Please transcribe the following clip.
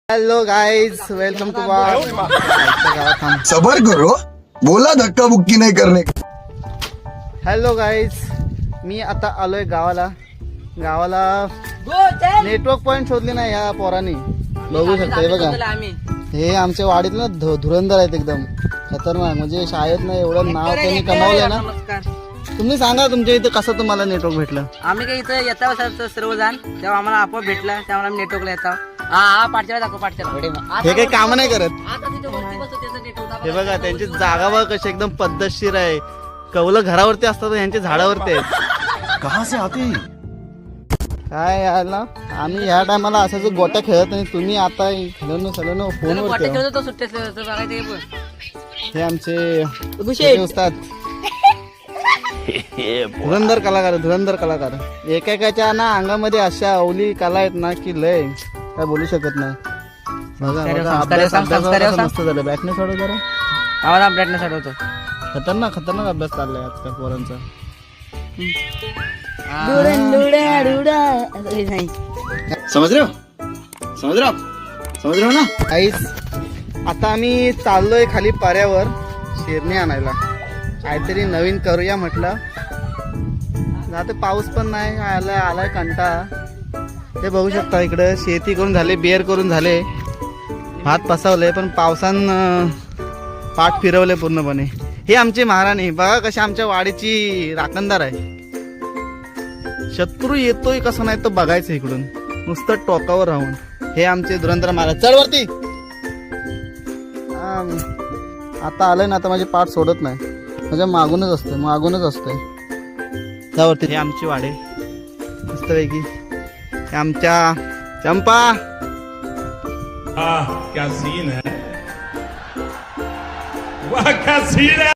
Hello guys, welcome to सबर करो, बोला धक्का बुक्की नहीं करने का। हॅलो गाइस, मी आता आलोय गावाला. नेटवर्क पॉइंट शोधले नाही या पोरांनी. बघू शकता हे बघा, हे आमच्या वाडीतले ना धुरंधर आहेत, एकदम खतरनाक. म्हणजे शाळेत ना एवढं नाव त्यांनी कमावलंय ना. तुम्ही सांगा तुमच्या इथे कसं तुम्हाला नेटवर्क भेटलं? आम्ही काही इथं येता बसायचं सर्वजण, तेव्हा आम्हाला आपोआप भेटला, त्यामुळे आम्ही नेटवर्कला येतो. हा पाठच्याला दाखव, पाठच्याला हे काही काम नाही करत. आता तिथे वरती बसतो त्याचं नेटवर्क. हे बघा त्यांची जागा बघा कशी एकदम पद्धतशीर आहे. कौलं घरावरती असतात, यांच्या झाडावरती आहेत. कहाँ से आते? काय यायला आम्ही ह्या टायमाला असं जो गोट्या खेळत नाही. तुम्ही आता सगळं फोनवर वाटत खेळतो तो सुट्टे बघायचं हे पण. हे आमचे उस्ताद धुरंधर कलाकार. एकेकाच्या ना अंगामध्ये अशा अवली कला आहेत ना की लय काय बोलू शकत नाही. बघा अभ्यास मस्त झालं. बॅटने सोडव जरा, आम्हाला ब्राईटनेस वाढवतो. खतरनाक अभ्यास चाललाय आजकाल पोरांचा. समझ रहे हो ना? आईस आता आम्ही चाललोय खाली पाऱ्यावर शेरणी आणायला. काहीतरी नवीन करूया म्हटलं. आता पाऊस पण नाही आलाय कंटाळा. ते बघू शकता इकडं शेती करून झाले, बेर करून झाले, भात पसवले, पण पावसानं पाठ फिरवले पूर्णपणे. हे आमचे महाराणी बघा कशा आमच्या वाडीची राखणदार आहे. शत्रू येतोय कसं नाही तर बघायचं इकडून नुसतं टोकावर राहून. हे आमचे धुरंधर महाराज. चढ वरती. आता आलंय ना, आता माझी पाठ सोडत नाही. म्हणजे मागूनच असतंय त्यावरती. हे आमची वाडे मस्तपैकी. हे आमच्या चंपा. क्या सीन है, वाह क्या सीन है.